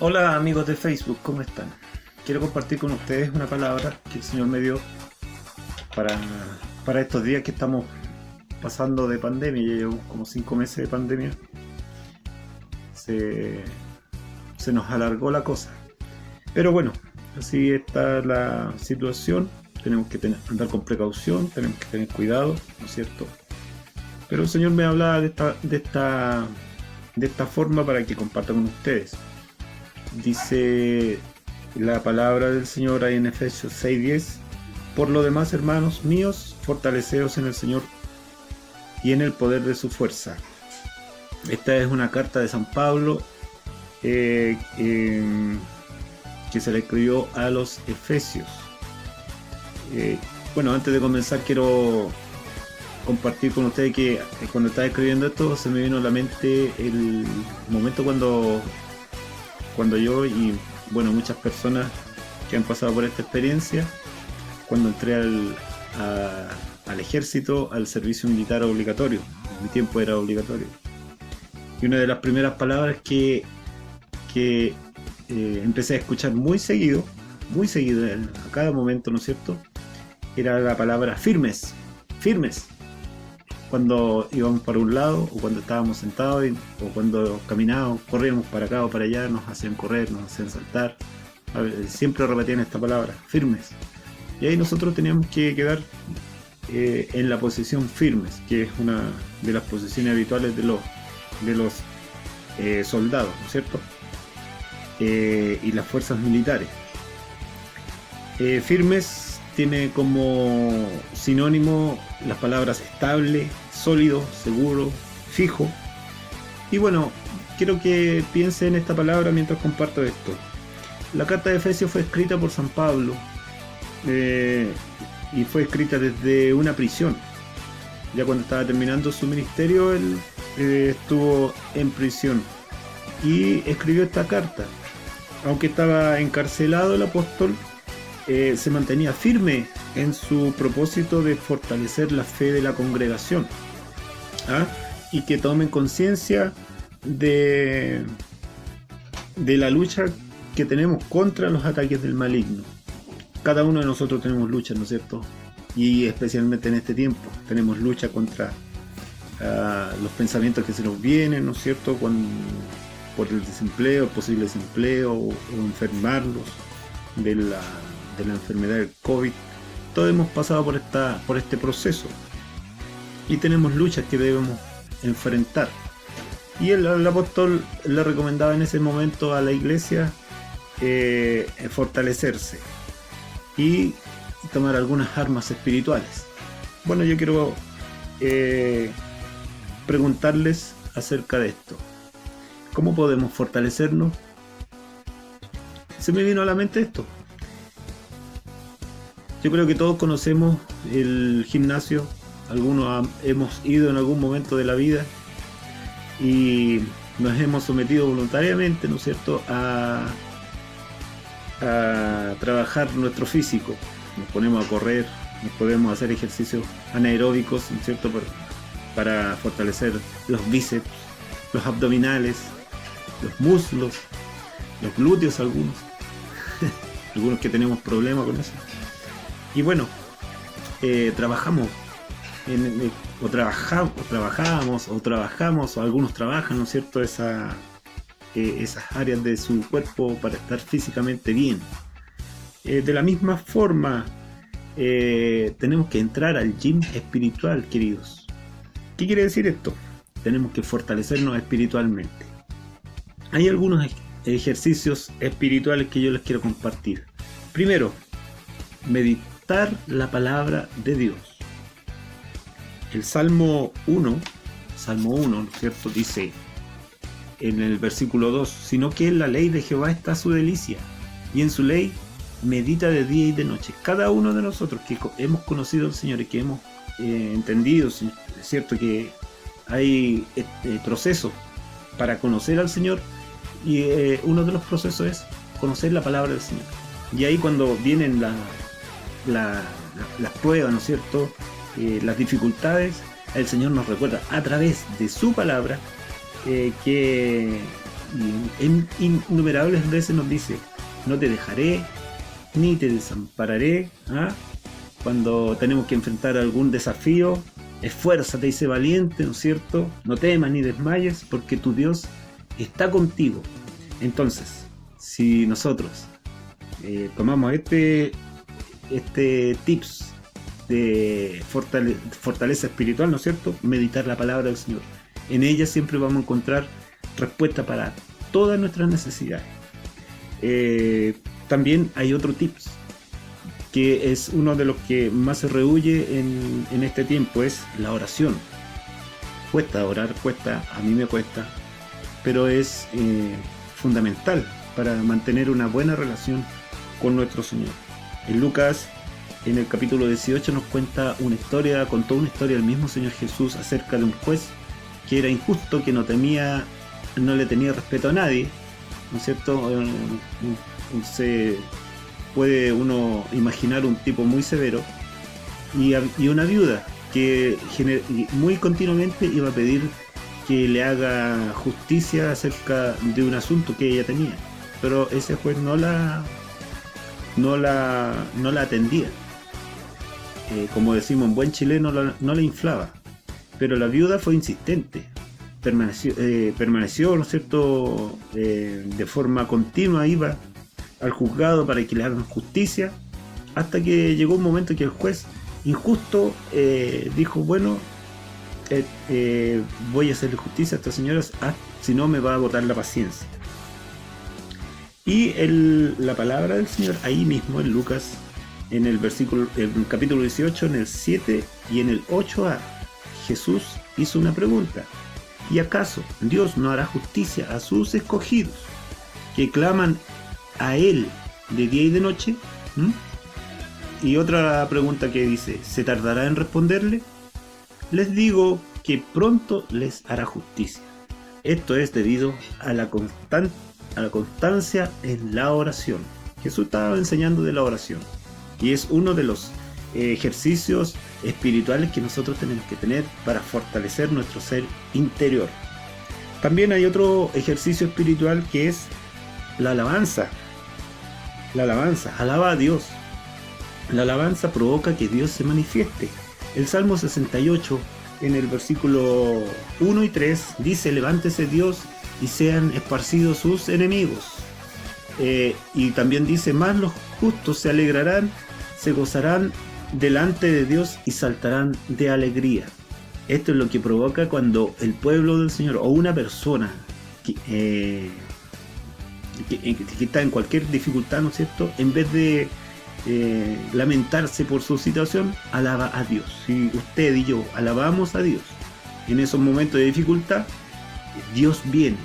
Hola amigos de Facebook, ¿cómo están? Quiero compartir con ustedes una palabra que el Señor me dio para, para estos días que estamos pasando de pandemia. Ya llevo como 5 meses de pandemia. Se, se nos alargó la cosa. Pero bueno, así está la situación. Tenemos que andar con precaución, tenemos que tener cuidado, ¿no es cierto? Pero el Señor me hablaba de esta forma para que comparta con ustedes. Dice la palabra del Señor ahí en Efesios 6:10: por lo demás, hermanos míos, fortaleceos en el Señor y en el poder de su fuerza. Esta es una carta de San Pablo que se le escribió a los Efesios. Bueno, antes de comenzar quiero compartir con ustedes que cuando estaba escribiendo esto se me vino a la mente el momento cuando yo y bueno, muchas personas que han pasado por esta experiencia, cuando entré al ejército, al servicio militar obligatorio. En mi tiempo era obligatorio. Y una de las primeras palabras que empecé a escuchar muy seguido, a cada momento, ¿no es cierto?, era la palabra firmes, firmes. Cuando íbamos para un lado, o cuando estábamos sentados, o cuando caminábamos, corríamos para acá o para allá, nos hacían correr, nos hacían saltar. Siempre repetían esta palabra, firmes. Y ahí nosotros teníamos que quedar en la posición firmes, que es una de las posiciones habituales de los soldados, ¿no es cierto? Y las fuerzas militares. Firmes tiene como sinónimo las palabras estable, sólido, seguro, fijo. Y bueno, quiero que piense en esta palabra mientras comparto esto. La carta de Efesios fue escrita por San Pablo y fue escrita desde una prisión. Ya cuando estaba terminando su ministerio, él estuvo en prisión y escribió esta carta. Aunque estaba encarcelado, el apóstol se mantenía firme en su propósito de fortalecer la fe de la congregación, y que tomen conciencia de la lucha que tenemos contra los ataques del maligno. Cada uno de nosotros tenemos luchas, ¿no es cierto? Y especialmente en este tiempo tenemos lucha contra los pensamientos que se nos vienen, ¿no es cierto?, por el desempleo, el posible desempleo, o enfermarlos de la enfermedad del COVID. Todos hemos pasado por este proceso y tenemos luchas que debemos enfrentar. Y el apóstol le recomendaba en ese momento a la iglesia fortalecerse y tomar algunas armas espirituales. Bueno, yo quiero preguntarles acerca de esto. ¿Cómo podemos fortalecernos? Se me vino a la mente esto. Yo creo que todos conocemos el gimnasio, algunos hemos ido en algún momento de la vida y nos hemos sometido voluntariamente, ¿no es cierto?, a trabajar nuestro físico. Nos ponemos a correr, nos podemos hacer ejercicios anaeróbicos, ¿no es cierto?, para fortalecer los bíceps, los abdominales, los muslos, los glúteos, algunos que tenemos problemas con eso. Y bueno, trabajamos, o algunos trabajan, ¿no es cierto?, esas áreas de su cuerpo para estar físicamente bien. De la misma forma, tenemos que entrar al gym espiritual, queridos. ¿Qué quiere decir esto? Tenemos que fortalecernos espiritualmente. Hay algunos ejercicios espirituales que yo les quiero compartir. Primero, meditar la palabra de Dios. El Salmo 1, ¿no es cierto?, dice en el versículo 2: sino que en la ley de Jehová está su delicia, y en su ley medita de día y de noche. Cada uno de nosotros que hemos conocido al Señor y que hemos entendido, es cierto que hay procesos para conocer al Señor, y uno de los procesos es conocer la palabra del Señor. Y ahí cuando vienen las pruebas, ¿no es cierto?, las dificultades, el Señor nos recuerda a través de su palabra que y en innumerables veces nos dice: no te dejaré ni te desampararé. Cuando tenemos que enfrentar algún desafío, esfuérzate y sé valiente, ¿no es cierto? No temas ni desmayes, porque tu Dios está contigo. Entonces, si nosotros tomamos este tips de fortaleza espiritual, ¿no es cierto? Meditar la palabra del Señor. En ella siempre vamos a encontrar respuesta para todas nuestras necesidades. También hay otro tips, que es uno de los que más se rehuye en este tiempo, es la oración. Cuesta orar, a mí me cuesta, pero es fundamental para mantener una buena relación con nuestro Señor. En Lucas, en el capítulo 18, nos cuenta contó una historia del mismo Señor Jesús acerca de un juez que era injusto, que no le tenía respeto a nadie, ¿no es cierto? Se puede uno imaginar un tipo muy severo, y una viuda que muy continuamente iba a pedir que le haga justicia acerca de un asunto que ella tenía, pero ese juez no la atendía. Como decimos en buen chileno, no la inflaba, pero la viuda fue insistente, permaneció, ¿no es cierto?, de forma continua, iba al juzgado para que le hagan justicia, hasta que llegó un momento que el juez injusto dijo: bueno, voy a hacerle justicia a estas señoras, si no me va a agotar la paciencia. Y la palabra del Señor ahí mismo en Lucas, en el capítulo 18, en el 7 y en el 8a, Jesús hizo una pregunta: ¿y acaso Dios no hará justicia a sus escogidos, que claman a Él de día y de noche? Y otra pregunta que dice: ¿se tardará en responderle? Les digo que pronto les hará justicia. Esto es debido a la constancia en la oración. Jesús estaba enseñando de la oración, y es uno de los ejercicios espirituales que nosotros tenemos que tener para fortalecer nuestro ser interior. También hay otro ejercicio espiritual, que es la alabanza. La alabanza, alaba a Dios. La alabanza provoca que Dios se manifieste. El Salmo 68, en el versículo 1 y 3, dice: levántese Dios y sean esparcidos sus enemigos. Y también dice: más los justos se alegrarán, se gozarán delante de Dios y saltarán de alegría. Esto es lo que provoca cuando el pueblo del Señor, o una persona que está en cualquier dificultad, ¿no es cierto?, en vez de lamentarse por su situación, alaba a Dios. Si usted y yo alabamos a Dios en esos momentos de dificultad, Dios viene,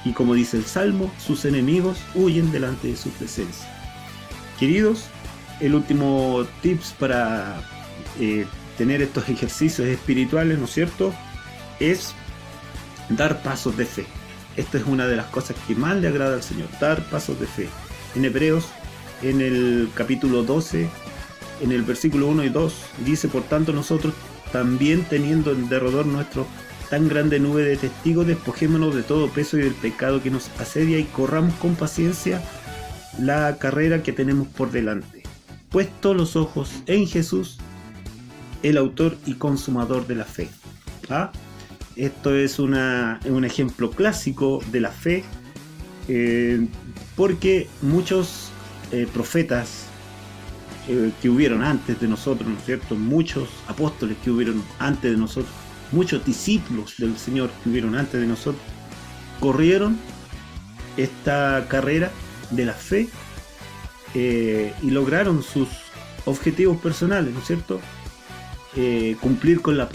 y como dice el Salmo, sus enemigos huyen delante de su presencia. Queridos, el último tips para tener estos ejercicios espirituales, ¿no es cierto?, es dar pasos de fe. Esta es una de las cosas que más le agrada al Señor, dar pasos de fe. En Hebreos, en el capítulo 12, en el versículo 1 y 2, dice: por tanto nosotros también, teniendo en derredor nuestro tan grande nube de testigos, despojémonos de todo peso y del pecado que nos asedia, y corramos con paciencia la carrera que tenemos por delante, puesto los ojos en Jesús, el autor y consumador de la fe. Esto es un ejemplo clásico de la fe, porque muchos profetas que hubieron antes de nosotros, ¿no es cierto?, muchos apóstoles que hubieron antes de nosotros, muchos discípulos del Señor que hubieron antes de nosotros, corrieron esta carrera de la fe y lograron sus objetivos personales, ¿no es cierto?, cumplir con la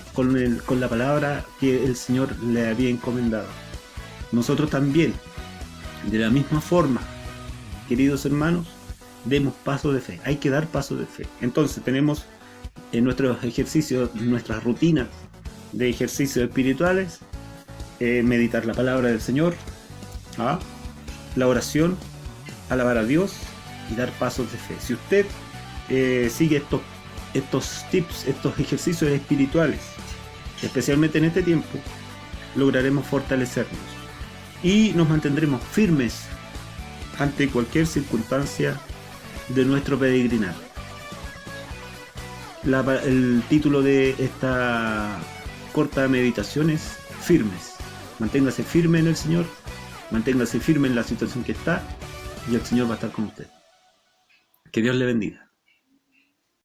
palabra que el Señor le había encomendado. Nosotros también, de la misma forma, queridos hermanos, demos pasos de fe. Hay que dar pasos de fe. Entonces tenemos en nuestros ejercicios, nuestras rutinas de ejercicios espirituales: meditar la palabra del Señor, la oración, alabar a Dios y dar pasos de fe. Si usted sigue estos tips, estos ejercicios espirituales, especialmente en este tiempo, lograremos fortalecernos. y nos mantendremos firmes ante cualquier circunstancia de nuestro peregrinar. El título de esta corta meditación es Firmes. Manténgase firme en el Señor, manténgase firme en la situación que está y el Señor va a estar con usted. Que Dios le bendiga.